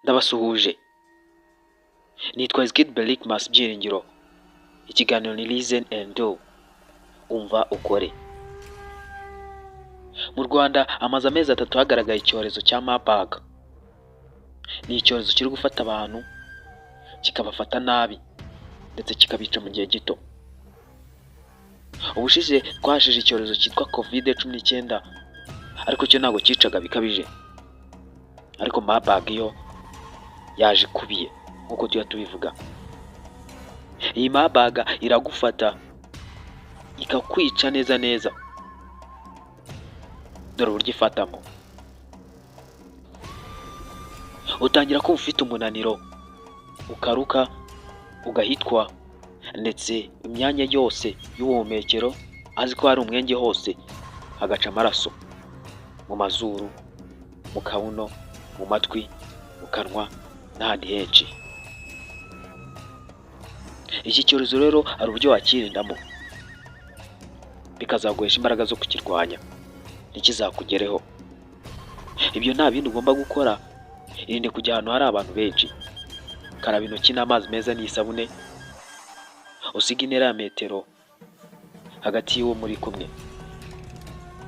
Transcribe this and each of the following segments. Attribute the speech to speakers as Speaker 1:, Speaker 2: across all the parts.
Speaker 1: Ndabasuhuje. Nitwa Skid Belikmas Byiringiro. Ikiganiro ni Listen and Do. Umva ukore. Mu Rwanda amaze amezi 3 hagaragaye icyorezo cya Marburg. Ni icyorezo kiri gufata abantu, kikabafata nabi, ndetse kikabica mu gihe gito. Ubushize twashije icyorezo cyitwa COVID-19, ariko cyo ntabwo cyicaga bikabije. Ariko Marburg yo yaje kubiye nkuko tubivuga. Iyi Marburg iragufata ikakwica neza neza. Dore uburyo ifatamo. Utangira ko ufite umunaniro, ukaruka, ugahitwa, ndetse imyanya yose y'ubuhumekero azi ko hari umwenge hose hagaca amaraso mu mazuru, mu kabuno, mu matwi, mu kanwa n'ahandi henshi. Iki cyorezo rero hari uburyo wakirindamo bikazaguhesha imbaraga zo kukirwanya ntikizakugereho. Ibyo nta bindi ugomba gukora. Irinde kujya ahantu hari abantu benshi. Karaba intoki n'amazi meza n'isabune. Usige intera ya metero hagati y'uwo muri kumwe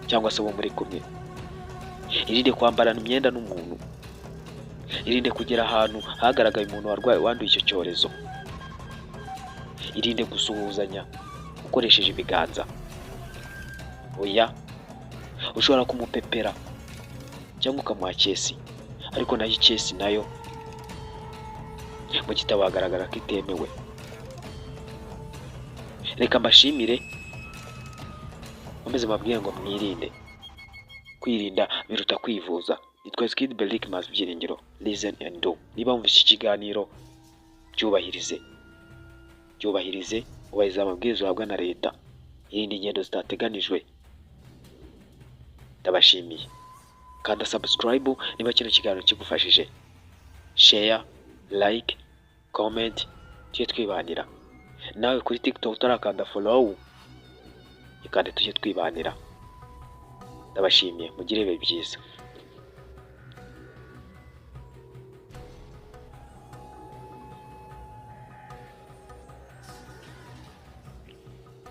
Speaker 1: cyangwa se uwo muri kumwe. Irinde kwambarana imyenda n'umuntu. Irinde kugera ahantu hagaragaye umuntu warwaye wanduye icyo cyorezo. Irinde gusuhuzanya ukoresheje ibiganza. Oya, ushobora kumupepera cyangwa ukamuha cyesi, ariko nayo cyesi nayo mu gitabo hagaragara ko itemewe. Reka mbashimire, mbabwire ngo mwirinde. Kwirinda biruta kwivuza. Nitwa Skid Belikmas Byiringiro. Listen and Do. Niba wumvise iki kiganiro, cyubahirize, ubahiriza amabwiriza uhabwa na leta. Irinde ingendo zitateganijwe. Ndabashimiye. Kanda subscribe niba kino kiganiro kigufashije. Share, like, comment, tujye twibanira. Nawe kuri TikTok utarakanda follow, ikande tujye twibanira. Ndabashimiye, mugire ibihe byiza.